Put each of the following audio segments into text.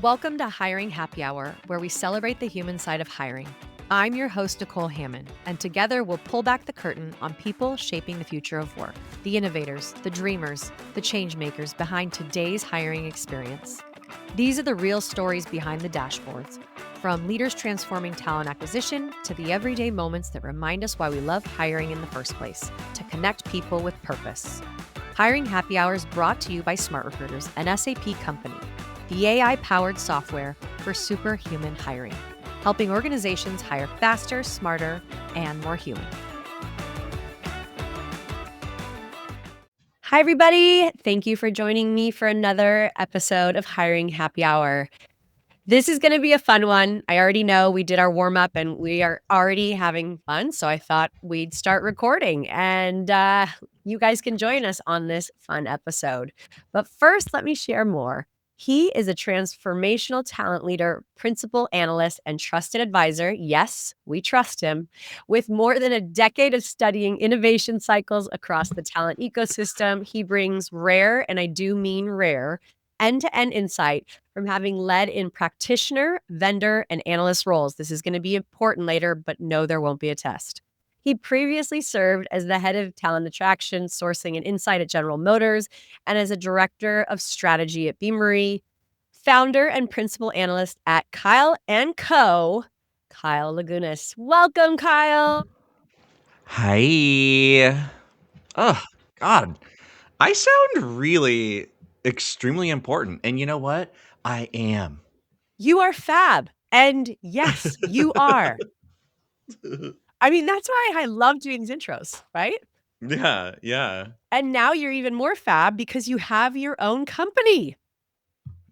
Welcome to Hiring Happy Hour, where we celebrate the human side of hiring. I'm your host, Nicole Hammond, and together we'll pull back the curtain on people shaping the future of work, the innovators, the dreamers, the change makers behind today's hiring experience. These are the real stories behind the dashboards, from leaders transforming talent acquisition to the everyday moments that remind us why we love hiring in the first place, to connect people with purpose. Hiring Happy Hour is brought to you by Smart Recruiters, an SAP company, the AI-powered software for superhuman hiring, helping organizations hire faster, smarter, and more human. Hi, everybody. Thank you for joining me for another episode of Hiring Happy Hour. This is going to be a fun one. I already know we did our warm-up and we are already having fun, so I thought we'd start recording, and you guys can join us on this fun episode. But first, let me share more. He is a transformational talent leader, principal analyst, and trusted advisor. Yes, we trust him. With more than a decade of studying innovation cycles across the talent ecosystem, he brings rare, and I do mean rare, end-to-end insight from having led in practitioner, vendor, and analyst roles. This is going to be important later, but no, there won't be a test. He previously served as the head of talent attraction, sourcing, and insight at General Motors, and as a director of strategy at Beamery, founder and principal analyst at Kyle & Co., Kyle Lagunas. Welcome, Kyle. Hi. Oh, God. I sound really extremely important. And you know what? I am. You are fab. And yes, you are. I mean, that's why I love doing these intros, right? Yeah. And now you're even more fab because you have your own company.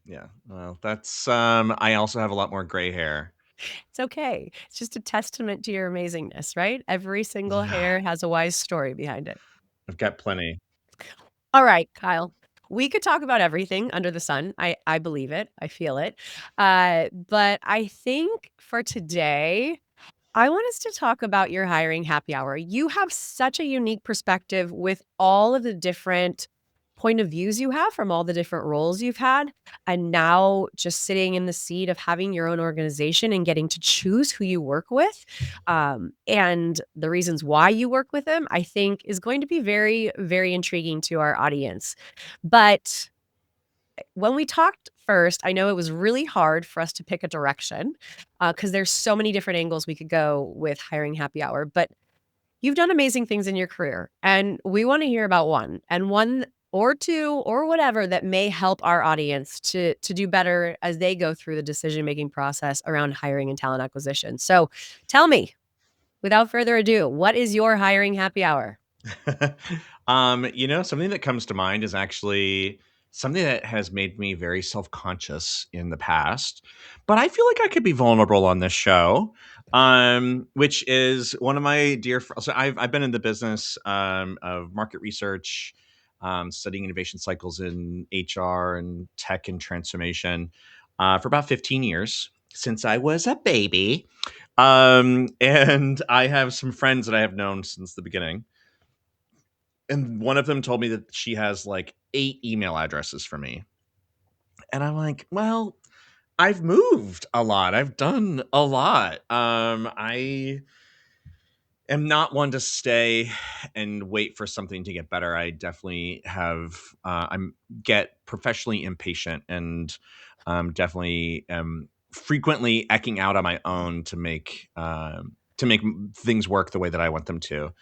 Yeah. Well, that's I also have a lot more gray hair. It's okay. It's just a testament to your amazingness, right? Every single Yeah. hair has a wise story behind it. I've got plenty. All right, Kyle. We could talk about everything under the sun. I believe it. I feel it. But I think for today, I want us to talk about your hiring happy hour. You have such a unique perspective with all of the different point of views you have from all the different roles you've had. And now just sitting in the seat of having your own organization and getting to choose who you work with, and the reasons why you work with them, I think is going to be very, very intriguing to our audience. But when we talked first, I know it was really hard for us to pick a direction because there's so many different angles we could go with hiring happy hour. But you've done amazing things in your career, and we want to hear about one or two or whatever that may help our audience to do better as they go through the decision making process around hiring and talent acquisition. So, tell me, without further ado, what is your hiring happy hour? Something that comes to mind is actually something that has made me very self-conscious in the past, but I feel like I could be vulnerable on this show. Which is one of my so I've been in the business of market research, studying innovation cycles in HR and tech and transformation for about 15 years since I was a baby. And I have some friends that I have known since the beginning, and one of them told me that she has like 8 email addresses for me. And I'm like, well, I've moved a lot. I've done a lot. I am not one to stay and wait for something to get better. I definitely have I'm get professionally impatient, and definitely am frequently ecking out on my own to make things work the way that I want them to.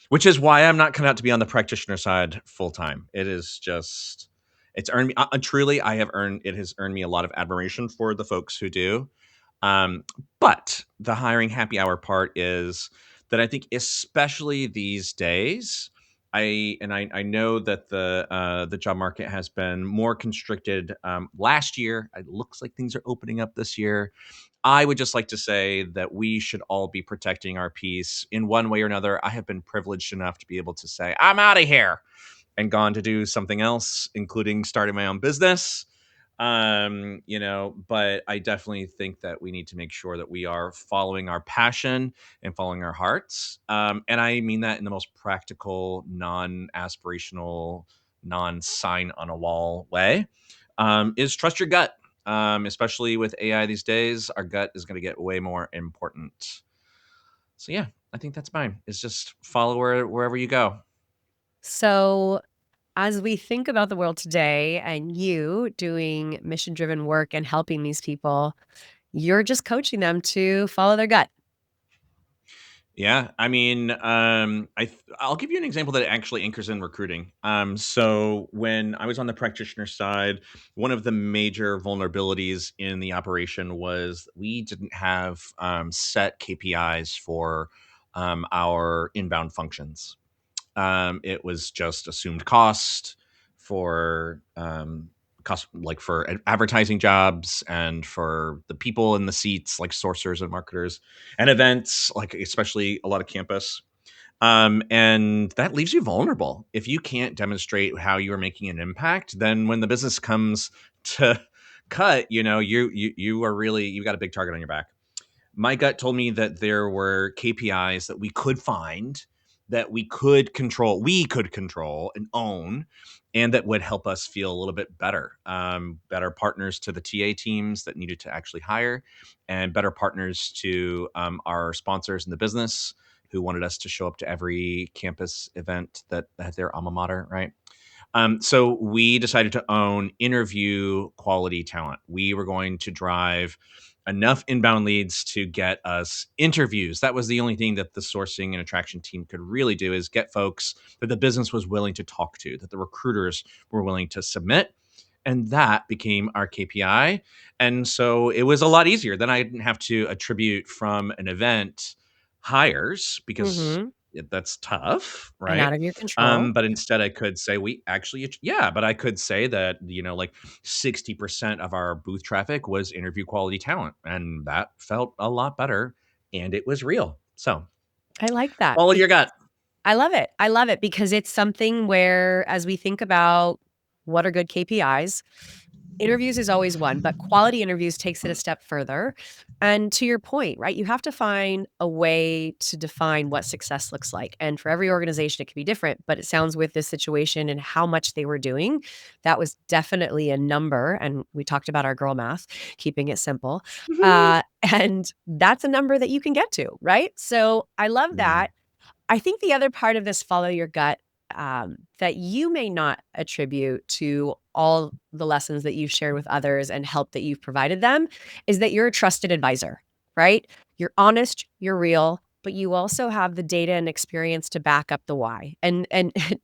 Which is why I'm not cut out to be on the practitioner side full time. It is just it's earned me truly. I have earned it has earned me a lot of admiration for the folks who do. But the hiring happy hour part is that I think, especially these days, I know that the job market has been more constricted last year. It looks like things are opening up this year. I would just like to say that we should all be protecting our peace in one way or another. I have been privileged enough to be able to say, I'm out of here, and gone to do something else, including starting my own business. But I definitely think that we need to make sure that we are following our passion and following our hearts. And I mean that in the most practical, non aspirational, non sign on a wall way. Is trust your gut. especially with AI these days. Our gut is going to get way more important. So yeah, I think that's mine. Is just follow wherever you go. So, as we think about the world today and you doing mission driven work and helping these people, you're just coaching them to follow their gut. Yeah, I mean, I'll give you an example that actually anchors in recruiting. So when I was on the practitioner side, one of the major vulnerabilities in the operation was we didn't have set KPIs for our inbound functions. It was just assumed cost for cost, like for advertising jobs and for the people in the seats, like sourcers and marketers, and events, like especially a lot of campus. And that leaves you vulnerable if you can't demonstrate how you are making an impact. Then when the business comes to cut, you are really, you got a big target on your back. My gut told me that there were KPIs that we could find, that we could control and own, and that would help us feel a little bit better. Better partners to the TA teams that needed to actually hire, and better partners to our sponsors in the business who wanted us to show up to every campus event that had their alma mater, right? So we decided to own interview quality talent. We were going to drive enough inbound leads to get us interviews. That was the only thing that the sourcing and attraction team could really do, is get folks that the business was willing to talk to, that the recruiters were willing to submit. And that became our KPI. And so it was a lot easier. Then I didn't have to attribute from an event hires, because Mhm. that's tough, And out right? of your control. But instead, I could say we actually, yeah, but I could say that, like 60% of our booth traffic was interview quality talent. And that felt a lot better. And it was real. So I like that. follow your gut. I love it. I love it because it's something where, as we think about what are good KPIs, interviews is always one, but quality interviews takes it a step further. And to your point, right, you have to find a way to define what success looks like. And for every organization, it can be different. But it sounds with this situation and how much they were doing, that was definitely a number. And we talked about our girl math, keeping it simple. And that's a number that you can get to, right? So I love Yeah. that. I think the other part of this follow your gut, that you may not attribute to all the lessons that you've shared with others and help that you've provided them is that you're a trusted advisor, right? You're honest, you're real, but you also have the data and experience to back up the why and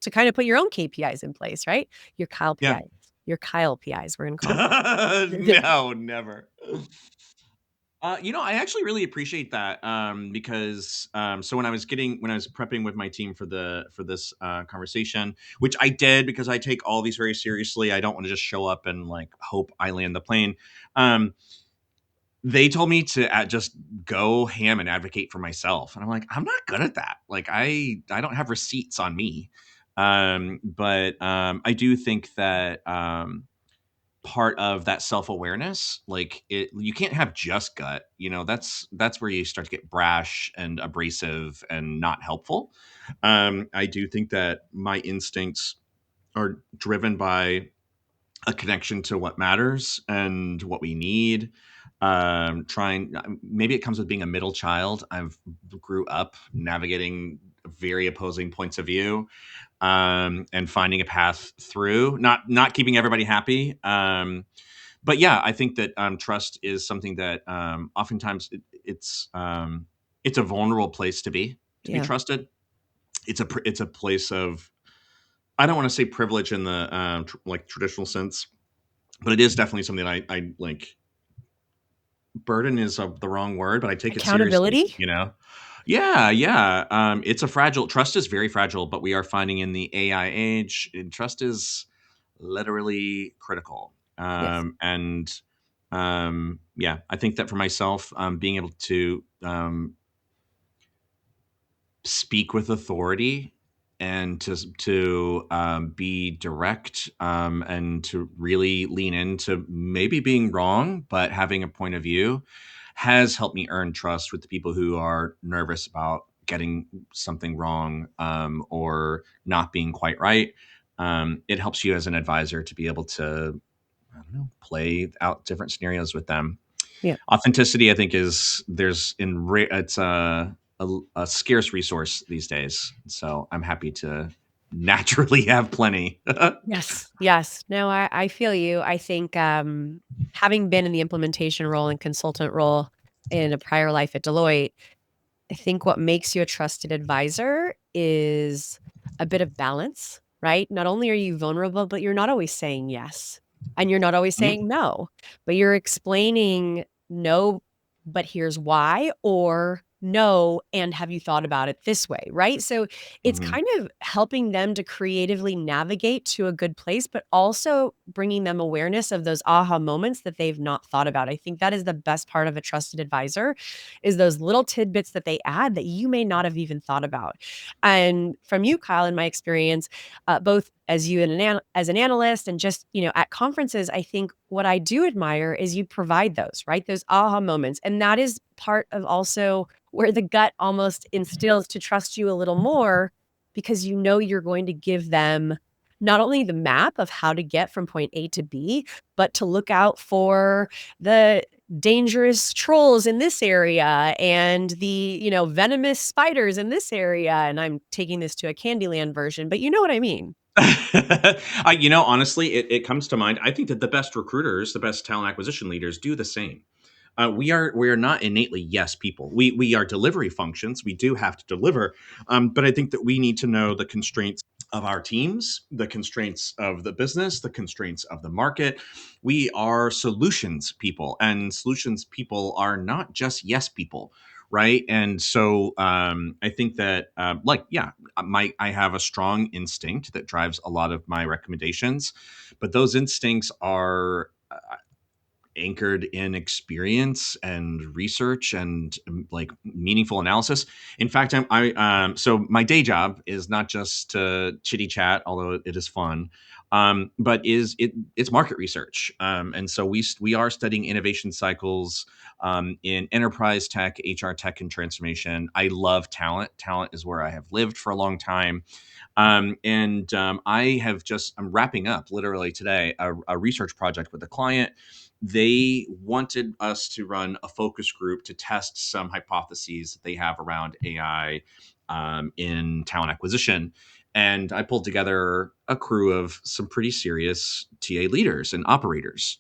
to kind of put your own KPIs in place, right? Your Kyle Yeah. PIs, your Kyle PIs, we're going to call them. No, never. I actually really appreciate that, because so when I was prepping with my team for this conversation, which I did because I take all these very seriously. I don't want to just show up and like hope I land the plane. Um, they told me to just go ham and advocate for myself, and I'm like, I'm not good at that. Like I don't have receipts on me, but I do think that. Part of that self-awareness, like you can't have just gut, that's where you start to get brash and abrasive and not helpful. I do think that my instincts are driven by a connection to what matters and what we need. Trying, maybe it comes with being a middle child. I've grew up navigating very opposing points of view, and finding a path through, not keeping everybody happy. But yeah, I think that trust is something that oftentimes it's a vulnerable place to be Yeah. trusted. It's a place of, I don't want to say privilege in the like traditional sense, but it is definitely something that I like. Burden is the wrong word, but I take it seriously. Accountability? Yeah, yeah. It's a fragile. Trust is very fragile, but we are finding in the AI age, trust is literally critical. Yes. And yeah, I think that for myself, being able to speak with authority and to be direct, and to really lean into maybe being wrong but having a point of view has helped me earn trust with the people who are nervous about getting something wrong, or not being quite right. It helps you as an advisor to be able to I don't know, play out different scenarios with them. Yeah. Authenticity, I think, is there's in it's a scarce resource these days. So I'm happy to naturally have plenty. Yes. Yes. No, I feel you. I think, having been in the implementation role and consultant role in a prior life at Deloitte, I think what makes you a trusted advisor is a bit of balance, right? Not only are you vulnerable, but you're not always saying yes, and you're not always Yep. saying no, but you're explaining no, but here's why, or no, and have you thought about it this way, right? So it's Mhm. kind of helping them to creatively navigate to a good place, but also bringing them awareness of those aha moments that they've not thought about. I think that is the best part of a trusted advisor is those little tidbits that they add that you may not have even thought about. And from you, Kyle, in my experience, both as you and as an analyst and just at conferences, I think what I do admire is you provide those right, those aha moments, and that is part of also where the gut almost instills to trust you a little more because you're going to give them not only the map of how to get from point A to B, but to look out for the dangerous trolls in this area and the, venomous spiders in this area. And I'm taking this to a Candyland version, but you know what I mean. Honestly, it comes to mind. I think that the best recruiters, the best talent acquisition leaders, do the same. We are not innately yes people. We are delivery functions. We do have to deliver, but I think that we need to know the constraints of our teams, the constraints of the business, the constraints of the market. We are solutions people, and solutions people are not just yes people, right? And so I think that, yeah, I have a strong instinct that drives a lot of my recommendations, but those instincts are anchored in experience and research and like meaningful analysis. In fact, so my day job is not just to chitty chat, although it is fun, but it's market research. And so we are studying innovation cycles in enterprise tech, HR tech, and transformation. I love talent. Talent is where I have lived for a long time. And I'm wrapping up literally today a research project with a client. They wanted us to run a focus group to test some hypotheses that they have around AI in talent acquisition. And I pulled together a crew of some pretty serious TA leaders and operators,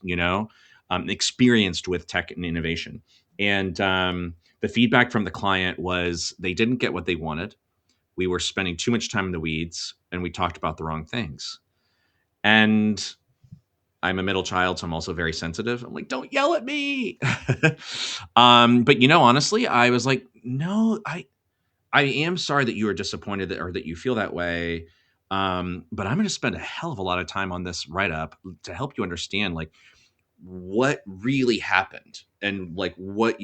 experienced with tech and innovation. And the feedback from the client was they didn't get what they wanted. We were spending too much time in the weeds, and we talked about the wrong things. And I'm a middle child, so I'm also very sensitive. I'm like, don't yell at me. But honestly, I was like, no, I am sorry that you are disappointed or that you feel that way. But I'm going to spend a hell of a lot of time on this write up to help you understand like what really happened and like what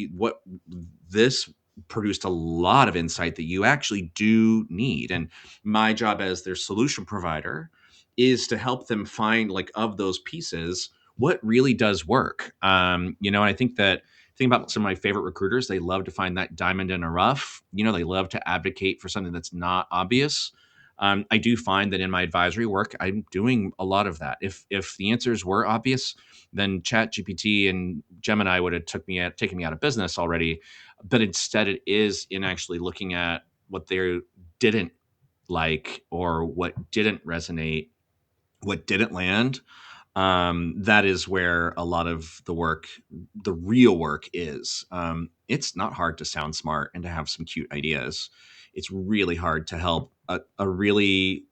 this produced a lot of insight that you actually do need. And my job as their solution provider is to help them find like of those pieces what really does work. And I think that think about some of my favorite recruiters, they love to find that diamond in a rough. They love to advocate for something that's not obvious. I do find that in my advisory work, I'm doing a lot of that. If the answers were obvious, then Chat GPT and Gemini would have taken me out of business already. But instead, it is in actually looking at what they didn't like or what didn't resonate, what didn't land. That is where a lot of the real work is. It's not hard to sound smart and to have some cute ideas. It's really hard to help a really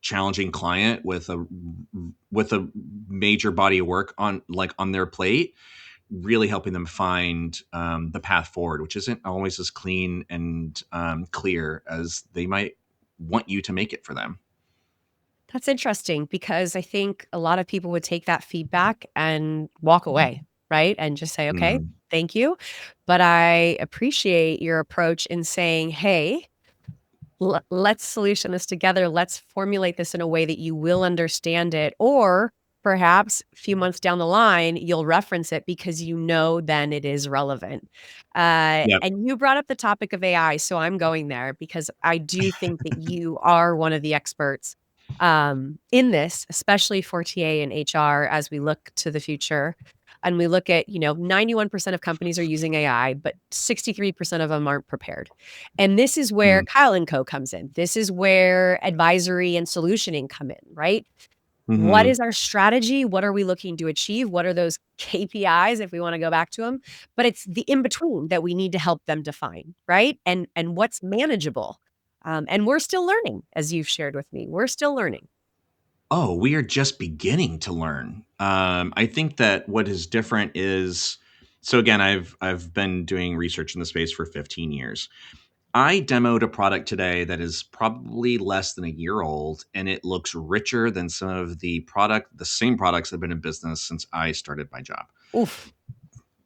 challenging client with a major body of work on their plate, really helping them find the path forward, which isn't always as clean and clear as they might want you to make it for them. That's interesting because I think a lot of people would take that feedback and walk away, right? And just say, okay, Mm, thank you. But I appreciate your approach in saying, hey, let's solution this together. Let's formulate this in a way that you will understand it. Or perhaps a few months down the line, you'll reference it because then it is relevant. yeah. And you brought up the topic of AI. So I'm going there because I do think that you are one of the experts in this, especially for TA and HR, as we look to the future. And we look at, 91% of companies are using AI, but 63% of them aren't prepared. And this is where Mm. Kyle and Co comes in. This is where advisory and solutioning come in, right? What Hmm. is our strategy? What are we looking to achieve? What are those KPIs if we want to go back to them? But it's the in between that we need to help them define, right? And what's manageable. And we're still learning, as you've shared with me. We're still learning. Oh, we are just beginning to learn. I think that what is different is so again, I've been doing research in the space for 15 years. I demoed a product today that is probably less than a year old, and it looks richer than some of the same products that have been in business since I started my job. Oof.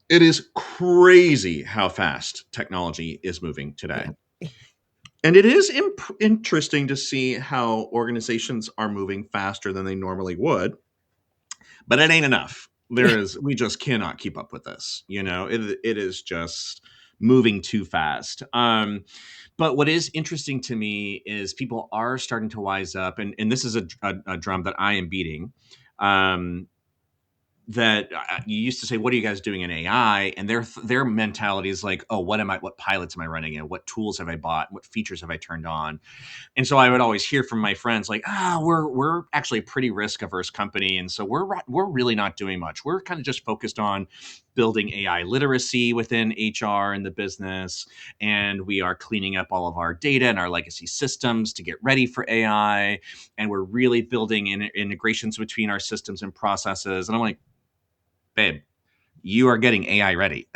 It is crazy how fast technology is moving today. Yeah. And it is interesting to see how organizations are moving faster than they normally would, but it ain't enough. We just cannot keep up with this. It is just moving too fast. But what is interesting to me is people are starting to wise up, and this is a drum that I am beating. Um, that you used to say, "What are you guys doing in AI?" And their mentality is like, "Oh, what pilots am I running in? What tools have I bought? What features have I turned on?" And so I would always hear from my friends like, we're actually a pretty risk averse company, and so we're really not doing much. We're kind of just focused on building AI literacy within HR and the business, and we are cleaning up all of our data and our legacy systems to get ready for AI, and we're really building integrations between our systems and processes. And I'm like, babe, you are getting AI ready.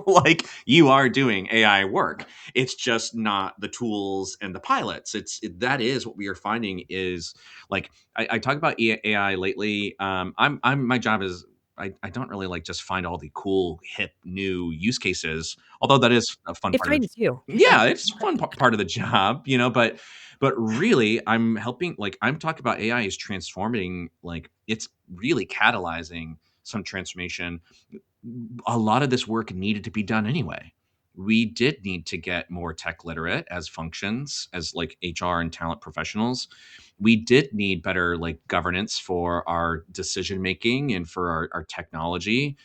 Like you are doing AI work. It's just not the tools and the pilots. That is what we are finding is like I talk about AI lately. I'm my job is I don't really like just find all the cool hip new use cases, although that is a fun It's part of fine too. Yeah. yeah, it's a fun part of the job, but really I'm helping like I'm talking about AI is transforming like it's really catalyzing some transformation. A lot of this work needed to be done anyway. We did need to get more tech literate as functions, as like HR and talent professionals. We did need better like governance for our decision making and for our technology.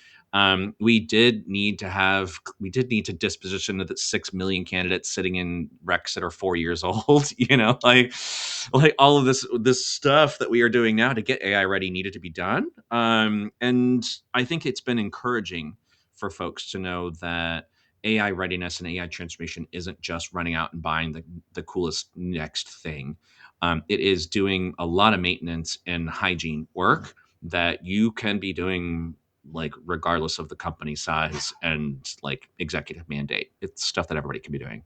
We did need to disposition the 6 million candidates sitting in recs that are 4 years old. Like all of this stuff that we are doing now to get AI ready needed to be done. And I think it's been encouraging for folks to know that AI readiness and AI transformation isn't just running out and buying the coolest next thing. It is doing a lot of maintenance and hygiene work that you can be doing like regardless of the company size and like executive mandate. It's stuff that everybody can be doing.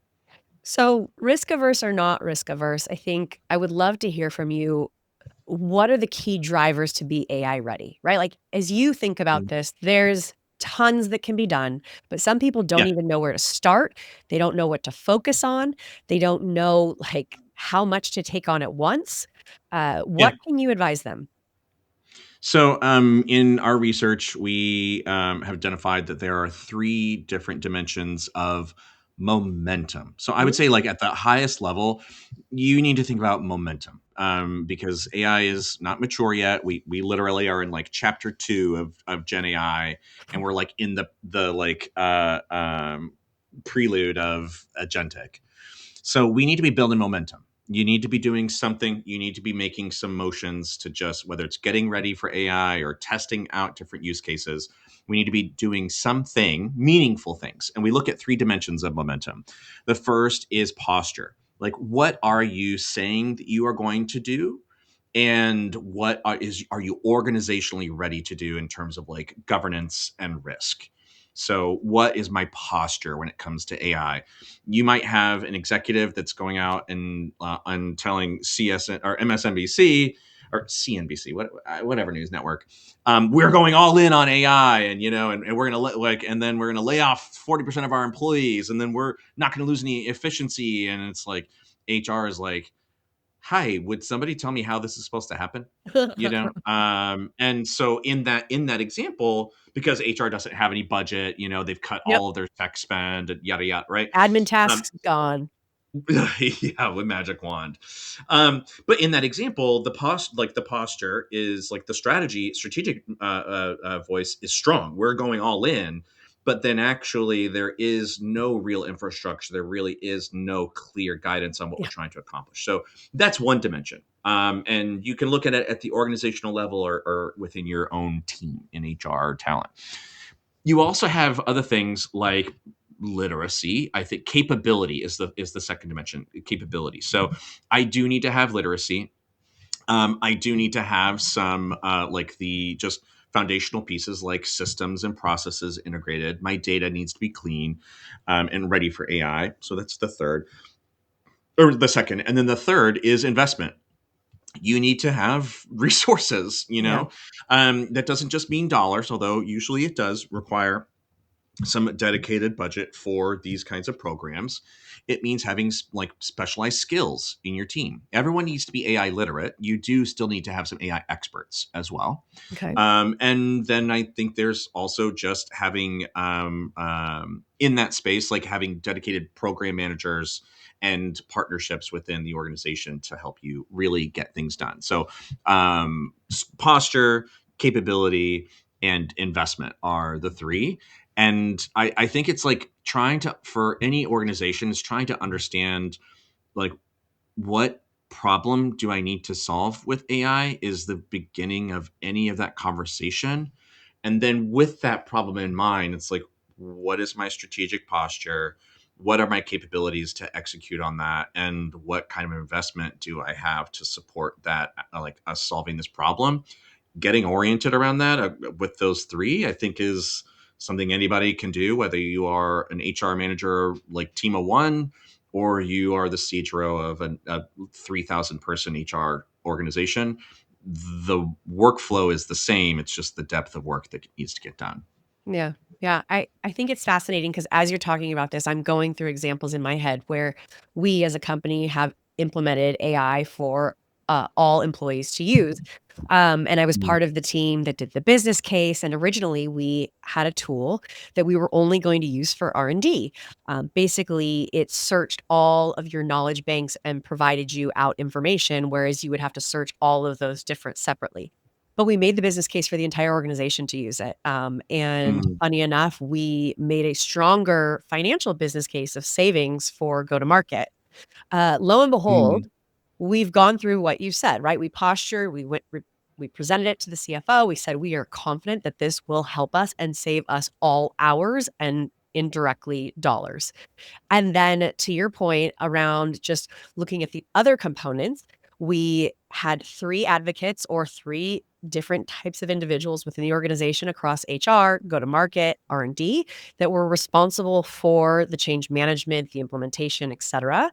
So, risk averse or not risk averse, I think I would love to hear from you. What are the key drivers to be AI ready, right? Like, as you think about Mm. this, there's tons that can be done, but some people Yeah. don't even know where to start. They don't know what to focus on. They don't know like how much to take on at once. Yeah. What can you advise them? So, in our research, we have identified that there are three different dimensions of momentum. So, I would Mhm. say, like at the highest level, you need to think about momentum because AI is not mature yet. We literally are in like chapter 2 of Gen AI, and we're like in the like prelude of agentic. So we need to be building momentum. You need to be doing something. You need to be making some motions to just, whether it's getting ready for AI or testing out different use cases, we need to be doing something, meaningful things. And we look at three dimensions of momentum. The first is posture. Like, what are you saying that you are going to do? And are you organizationally ready to do in terms of like governance and risk? So, what is my posture when it comes to AI? You might have an executive that's going out and telling CS or MSNBC or CNBC, whatever news network, we're going all in on AI, and we're gonna and then we're gonna lay off 40% of our employees, and then we're not gonna lose any efficiency. And it's like HR is like, hi, would somebody tell me how this is supposed to happen? And so in that example, because HR doesn't have any budget, they've cut Yep. all of their tech spend and yada yada, right? Admin Um, tasks gone. Yeah, with magic wand. But in that example, the posture is like the strategic voice is strong. We're going all in, but then actually there is no real infrastructure. There really is no clear guidance on what we're Yeah. trying to accomplish. So that's one dimension. And you can look at it at the organizational level, or within your own team in HR or talent. You also have other things like literacy. I think capability is the second dimension. Capability. So I do need to have literacy. I do need to have some like the just foundational pieces like systems and processes integrated. My data needs to be clean and ready for AI. So that's the third, or the second. And then the third is investment. You need to have resources, Yeah. that doesn't just mean dollars, although usually it does require some dedicated budget for these kinds of programs. It means having like specialized skills in your team. Everyone needs to be AI literate. You do still need to have some AI experts as well. Okay. And then I think there's also just having in that space, like having dedicated program managers and partnerships within the organization to help you really get things done. So posture, capability, and investment are the three. And I think it's like trying to, for any organization, is trying to understand like what problem do I need to solve with AI is the beginning of any of that conversation. And then with that problem in mind, it's like, what is my strategic posture? What are my capabilities to execute on that? And what kind of investment do I have to support that, like us solving this problem? Getting oriented around that with those three, I think is something anybody can do, whether you are an HR manager like team of one, or you are the CHRO of a 3,000 person HR organization. The workflow is the same. It's just the depth of work that needs to get done. Yeah. Yeah. I think it's fascinating because as you're talking about this, I'm going through examples in my head where we as a company have implemented AI for all employees to use. And I was Mm. part of the team that did the business case. And originally, we had a tool that we were only going to use for R&D. Basically, it searched all of your knowledge banks and provided you out information, whereas you would have to search all of those different separately. But we made the business case for the entire organization to use it. And Mm. funny enough, we made a stronger financial business case of savings for go to market. Lo and Mm. behold, we've gone through what you said, right? We postured, we presented it to the CFO. We said we are confident that this will help us and save us all hours and indirectly dollars. And then to your point around just looking at the other components, we had 3 advocates or 3 different types of individuals within the organization across HR, go to market, R&D that were responsible for the change management, the implementation, et cetera.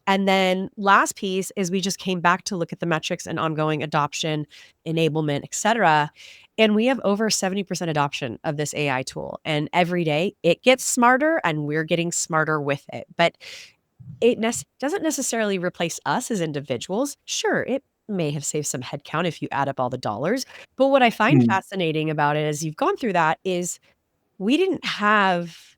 And then last piece is we just came back to look at the metrics and ongoing adoption, enablement, et cetera. And we have over 70% adoption of this AI tool. And every day it gets smarter and we're getting smarter with it. But it doesn't necessarily replace us as individuals. Sure, it may have saved some headcount if you add up all the dollars. But what I find Mm. fascinating about it as you've gone through that is we didn't have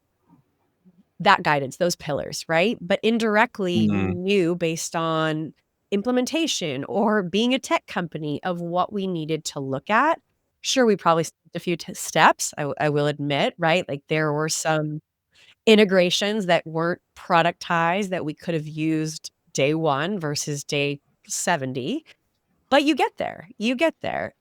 that guidance, those pillars, right? But indirectly, we Mm. knew based on implementation or being a tech company of what we needed to look at. Sure, we probably skipped a few steps, I will admit, right? Like there were some integrations that weren't productized that we could have used day 1 versus day 70. But you get there,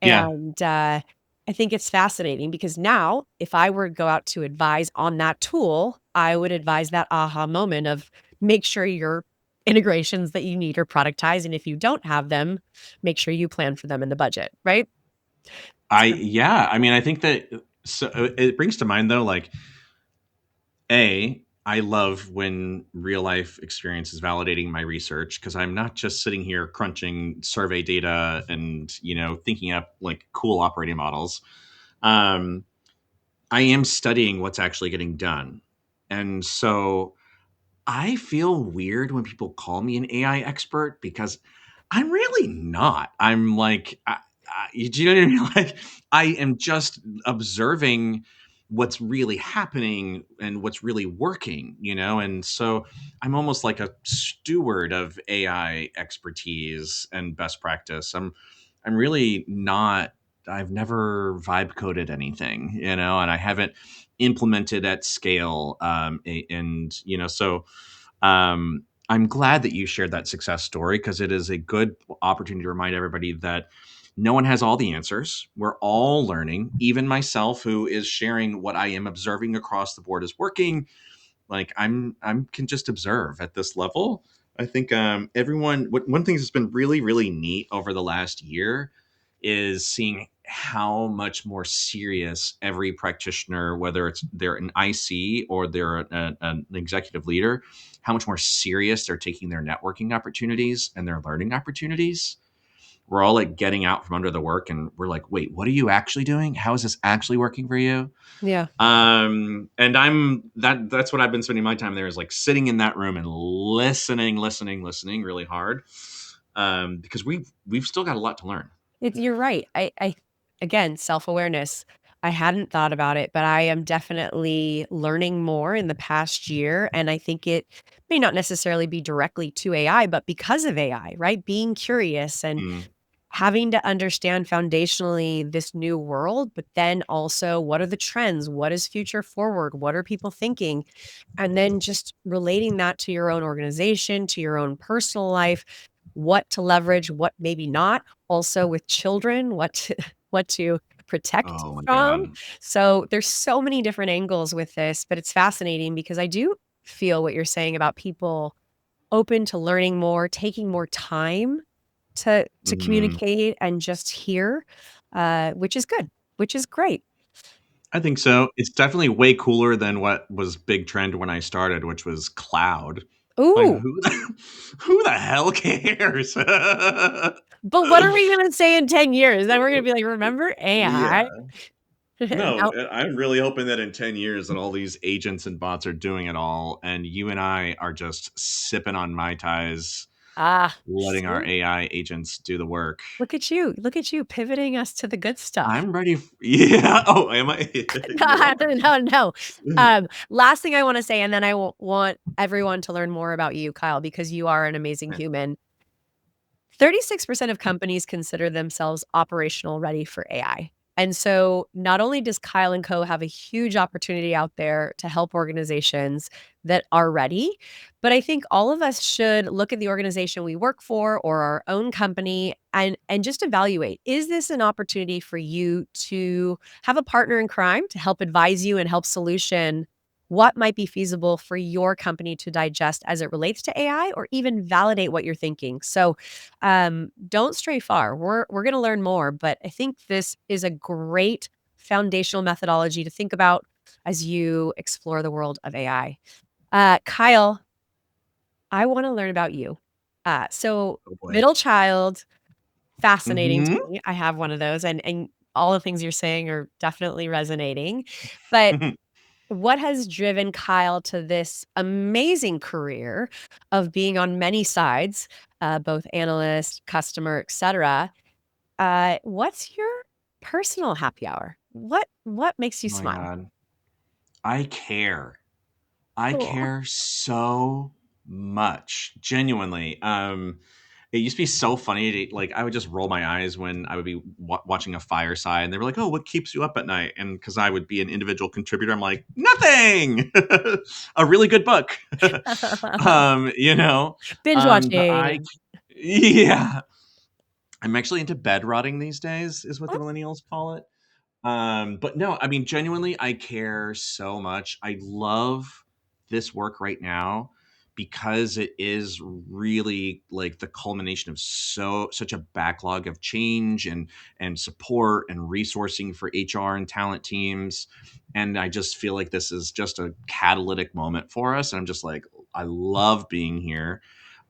Yeah. and, I think it's fascinating because now, if I were to go out to advise on that tool, I would advise that aha moment of make sure your integrations that you need are productized, and if you don't have them, make sure you plan for them in the budget, right? So Yeah. I mean, I think that so it brings to mind though, like I love when real life experience is validating my research because I'm not just sitting here crunching survey data and thinking up like cool operating models. Um, I am studying what's actually getting done, and so I feel weird when people call me an AI expert because I'm really not. I'm like, do you know what I mean? Like, I am just observing. what's really happening and what's really working, you know? And so I'm almost like a steward of AI expertise and best practice. I'm really not, I've never vibe coded anything, you know, and I haven't implemented at scale. And, you know, so I'm glad that you shared that success story because it is a good opportunity to remind everybody that no one has all the answers. We're all learning, even myself, who is sharing what I am observing across the board is working. Like I'm can just observe at this level. I think everyone. One thing that's been really really neat over the last year is seeing how much more serious every practitioner, whether it's they're an IC or they're an executive leader, how much more serious they're taking their networking opportunities and their learning opportunities. We're all like getting out from under the work and we're like, wait, what are you actually doing? How is this actually working for you? Yeah. And that's what I've been spending my time there is like sitting in that room and listening really hard. Because we've still got a lot to learn. You're right. I again, self-awareness. I hadn't thought about it, but I am definitely learning more in the past year, and I think it may not necessarily be directly to AI, but because of AI, right? Being curious and Mm. having to understand foundationally this new world, but then also what are the trends? What is future forward? What are people thinking? And then just relating that to your own organization, to your own personal life, what to leverage, what maybe not. Also with children, what to what to protect Oh my from. god. So there's so many different angles with this, but it's fascinating because I do feel what you're saying about people open to learning more, taking more time to Mm. communicate and just hear, which is good, which is great. I think so. It's definitely way cooler than what was big trend when I started, which was cloud. Like Ooh, who the hell cares? but what are we gonna say in 10 years? Then we're gonna be like, "Remember Yeah. AI?" No, Now I'm really hoping that in 10 years that all these agents and bots are doing it all and you and I are just sipping on Mai Tais, letting our see? AI agents do the work. Look at you pivoting us to the good stuff. I'm ready yeah. Oh, am I? You're No, welcome. no, no. Last thing I wanna say, and then I want everyone to learn more about you, Kyle, because you are an amazing Okay. human. 36% of companies consider themselves operational ready for AI. And so not only does Kyle and Co have a huge opportunity out there to help organizations that are ready, but I think all of us should look at the organization we work for or our own company and just evaluate, is this an opportunity for you to have a partner in crime to help advise you and help solution what might be feasible for your company to digest as it relates to AI or even validate what you're thinking. So don't stray far. We're gonna learn more, but I think this is a great foundational methodology to think about as you explore the world of AI. Kyle, I wanna learn about you. So Oh boy. middle child, fascinating to Mhm. me. I have one of those, and all the things you're saying are definitely resonating. But what has driven Kyle to this amazing career of being on many sides, both analyst, customer, etcetera? What's your personal happy hour? What makes you Oh my smile? god. I care. I Aw. care so much, genuinely. It used to be so funny to like I would just roll my eyes when I would be watching a fireside, and they were like, "Oh, what keeps you up at night?" And because I would be an individual contributor, I'm like, "Nothing." A really good book, you know. Binge But I, watching. yeah, I'm actually into bed rotting these days, is what the millennials call it. But no, I mean, genuinely, I care so much. I love this work right now because it is really like the culmination of such a backlog of change and support and resourcing for HR and talent teams. And I just feel like this is just a catalytic moment for us. And I'm just like, I love being here.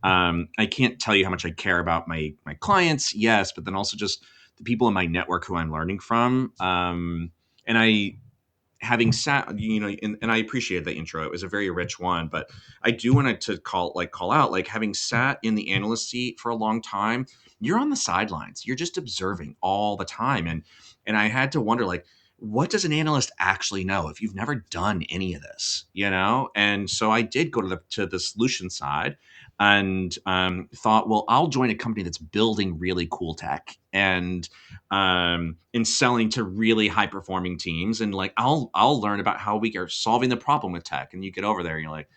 I can't tell you how much I care about my clients, yes, but then also just the people in my network who I'm learning from. And I having sat, you know, and I appreciate the intro. It was a very rich one, but I do want to call out like having sat in the analyst seat for a long time. You're on the sidelines. You're just observing all the time, and I had to wonder like what does an analyst actually know if you've never done any of this, you know? And so I did go to the solution side and thought, well, I'll join a company that's building really cool tech and selling to really high performing teams, and like I'll learn about how we are solving the problem with tech. And you get over there and you're like,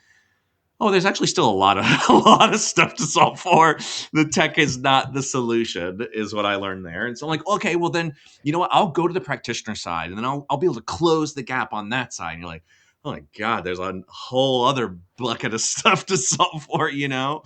oh, there's actually still a lot of a lot of stuff to solve for. The tech is not the solution, is what I learned there. And so I'm like, okay, well then, you know what? I'll go to the practitioner side, and then I'll be able to close the gap on that side. And you're like, oh my god, there's a whole other bucket of stuff to solve for, you know.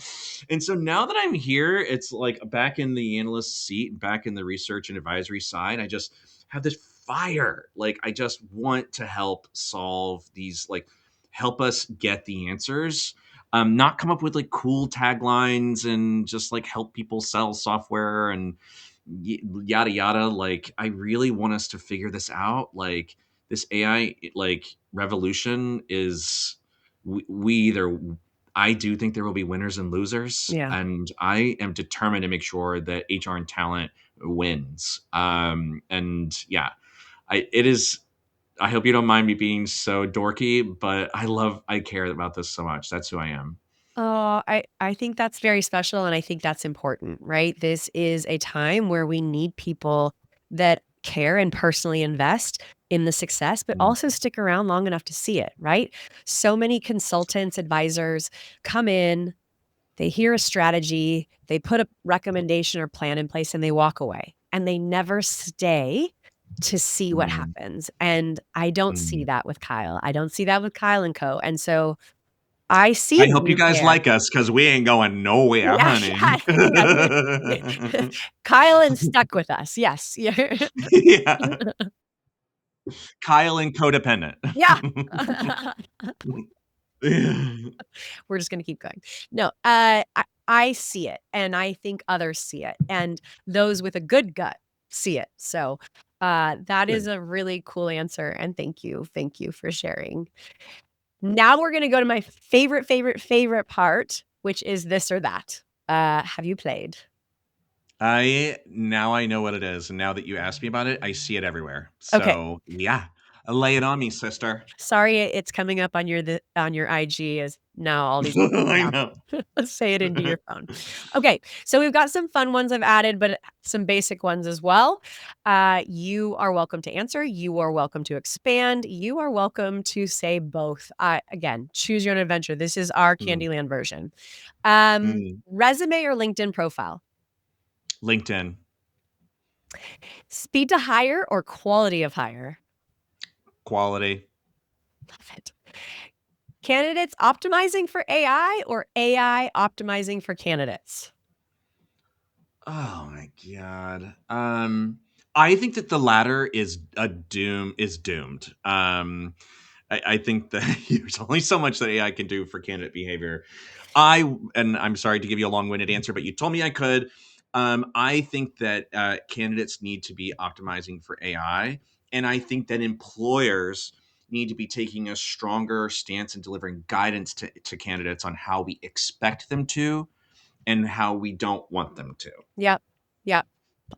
And so now that I'm here, it's like back in the analyst seat, back in the research and advisory side. I just have this fire. Like I just want to help solve these, like help us get the answers, not come up with like cool taglines and just like help people sell software and yada yada. Like I really want us to figure this out. Like this AI like revolution is, we either, I do think there will be winners and losers, Yeah. and I am determined to make sure that HR and talent wins. And yeah, it is, I hope you don't mind me being so dorky, but I care about this so much. That's who I am. Oh, I think that's very special, and I think that's important, right? This is a time where we need people that care and personally invest in the success, but Mm, also stick around long enough to see it, right? So many consultants, advisors come in, they hear a strategy, they put a recommendation or plan in place, and they walk away, and they never stay to see what mm, happens. And I don't see mm. that with Kyle. I don't see that with Kyle and Co. And so I see I that hope you you guys care. like us because we ain't going nowhere, Yeah, honey. yeah, yeah. Kyle and stuck with us. Yes. Yeah. Yeah. Kyle and codependent. Yeah. We're just gonna keep going. No, I see it, and I think others see it, and those with a good gut see it. So, that is Good. a really cool answer, and thank you for sharing. Now we're gonna go to my favorite, favorite, favorite part, which is this or that. Have you played? I know what it is, and now that you asked me about it, I see it everywhere. Okay. So yeah, lay it on me, sister. Sorry, it's coming up on your IG as now all these I apps. know. Say it into your phone. Okay, so we've got some fun ones I've added, but some basic ones as well. You are welcome to answer. You are welcome to expand. You are welcome to say both. Again, choose your own adventure. This is our Mm, Candyland version. mm. Resume or LinkedIn profile? LinkedIn. Speed to hire or quality of hire? Quality. Love it. Candidates optimizing for AI or AI optimizing for candidates? Oh my god. I think that the latter is doomed. I think that there's only so much that AI can do for candidate behavior. And I'm sorry to give you a long-winded answer, but you told me I could. I think that candidates need to be optimizing for AI, and I think that employers need to be taking a stronger stance and delivering guidance to candidates on how we expect them to and how we don't want them to. Yep. Yep.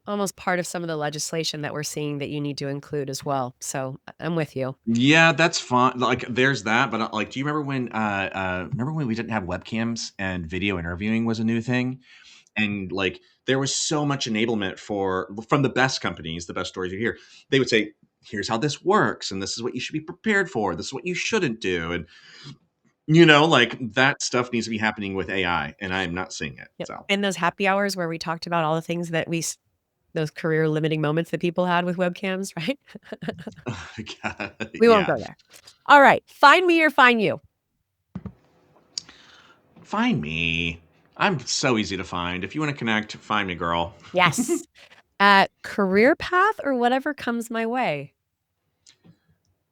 Almost part of some of the legislation that we're seeing that you need to include as well. So I'm with you. Yeah, that's fine. Like, there's that, but like, do you remember when we didn't have webcams and video interviewing was a new thing? And like, there was so much enablement from the best companies, the best stories you hear. They would say, "Here's how this works, and this is what you should be prepared for. This is what you shouldn't do." And like that stuff needs to be happening with AI, and I am not seeing it. Yep. So, And those happy hours where we talked about all the things that those career limiting moments that people had with webcams, right? We won't yeah, go there. All right. Find me or find you. find me. I'm so easy to find. If you want to connect, find me, girl. Yes. Career path or whatever comes my way.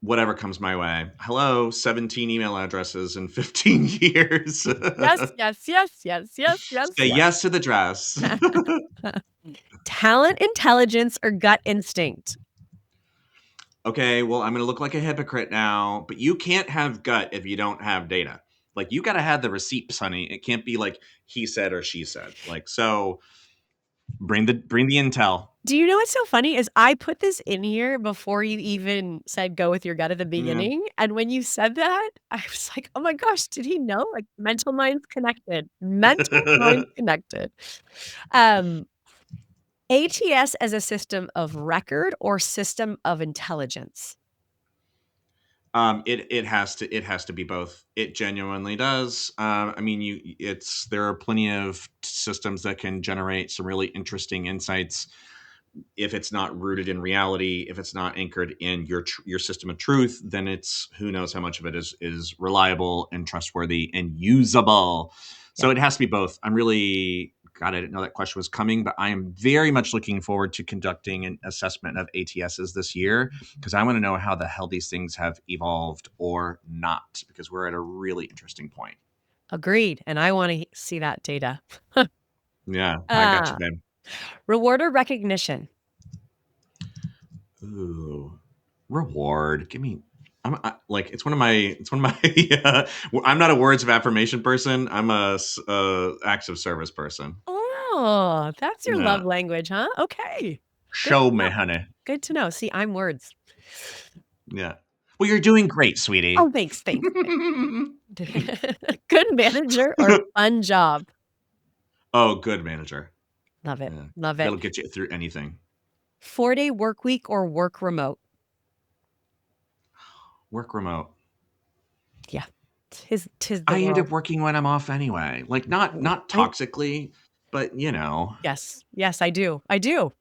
Whatever comes my way. Hello, 17 email addresses in 15 years. Yes, yes, yes, yes, yes, yes, Say yes. yes to the dress. Talent, intelligence, or gut instinct. Okay, well, I'm going to look like a hypocrite now, but you can't have gut if you don't have data. Like, you got to have the receipts, honey. It can't be like he said or she said. Like, so Bring the intel. Do you know what's so funny is I put this in here before you even said go with your gut at the Yeah. beginning, and when you said that, I was like, "Oh my gosh, did he know?" Like, mental minds connected. Mental minds connected. Um, ATS as a system of record or system of intelligence? It has to be both. It genuinely does. I mean, there are plenty of systems that can generate some really interesting insights. If it's not rooted in reality, if it's not anchored in your system of truth, then it's who knows how much of it is reliable and trustworthy and usable. Yeah, So it has to be both. I'm really God, I didn't know that question was coming, but I am very much looking forward to conducting an assessment of ATSs this year because I want to know how the hell these things have evolved or not, because we're at a really interesting point. agreed, and I wanna see that data. Yeah, I got you, Uh, babe. reward or recognition? Ooh, reward. Give me. Like it's one of my. I'm not a words of affirmation person. I'm acts of service person. Oh, that's your love Yeah, language, huh? Okay. Good show to me, know. honey. Good to know. See, I'm words. Yeah. Well, you're doing great, sweetie. Oh, thanks, thanks, thanks. Good manager or fun job? Oh, good manager. Love it, Yeah, love it. that'll get you through anything. 4-day work week or work remote? Work remote. Yeah. Tis the I end world. up working when I'm off anyway. Like not I toxically, but yes, yes, I do. I do.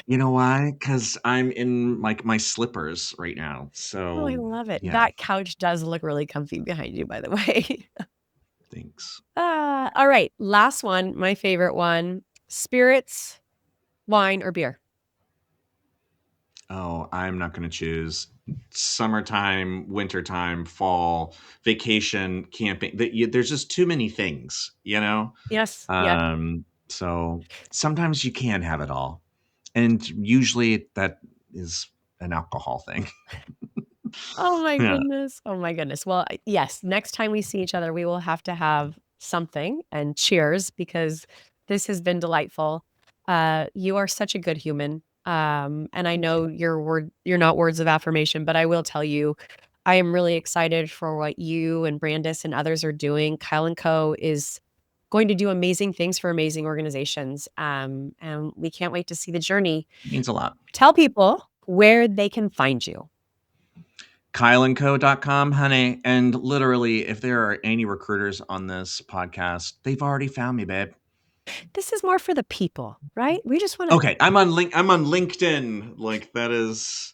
you know why? Because I'm in like my slippers right now. Oh, I So love it. yeah, That couch does look really comfy behind you, by the way. thanks. All right, last one, my favorite one. Spirits, wine, or beer? Oh, I'm not going to choose summertime, wintertime, fall, vacation, camping. There's just too many things. Yes, yes. So sometimes you can have it all, and usually that is an alcohol thing. Oh my Yeah, goodness. Oh my goodness. Well, yes, next time we see each other, we will have to have something and cheers because this has been delightful. You are such a good human. And I thank you. know you're not words of affirmation, but I will tell you, I am really excited for what you and Brandis and others are doing. Kyle and Co is going to do amazing things for amazing organizations. And we can't wait to see the journey. Means a lot. Tell people where they can find you. KyleandCo.com, honey. And literally, if there are any recruiters on this podcast, they've already found me, babe. This is more for the people, right? We just wanna Okay, I'm on LinkedIn. Like that is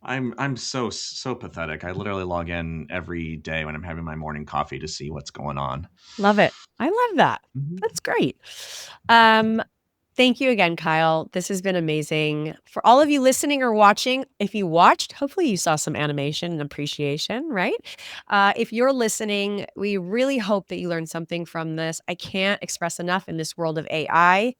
I'm so pathetic. I literally log in every day when I'm having my morning coffee to see what's going on. love it. I love that. Mhm. That's great. Um, thank you again, Kyle. This has been amazing. For all of you listening or watching, if you watched, hopefully you saw some animation and appreciation, right? If you're listening, we really hope that you learned something from this. I can't express enough in this world of AI.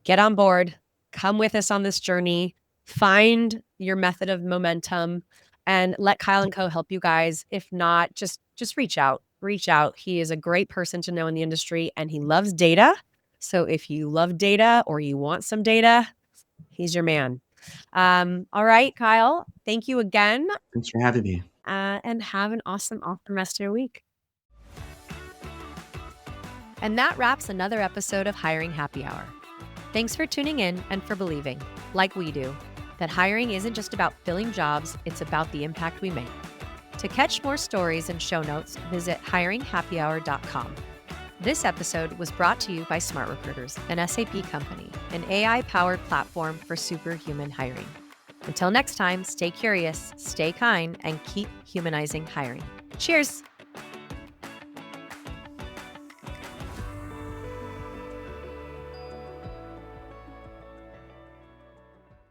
Get on board, come with us on this journey, find your method of momentum, and let Kyle and Co help you guys. If not, just reach out. Reach out. He is a great person to know in the industry and he loves data. So if you love data or you want some data, he's your man. All right, Kyle, thank you again, Thanks for having me. and have an awesome rest of your week. And that wraps another episode of Hiring Happy Hour. Thanks for tuning in and for believing, like we do, that hiring isn't just about filling jobs, it's about the impact we make. To catch more stories and show notes, visit hiringhappyhour.com. This episode was brought to you by Smart Recruiters, an SAP company, an AI-powered platform for superhuman hiring. Until next time, stay curious, stay kind, and keep humanizing hiring. Cheers!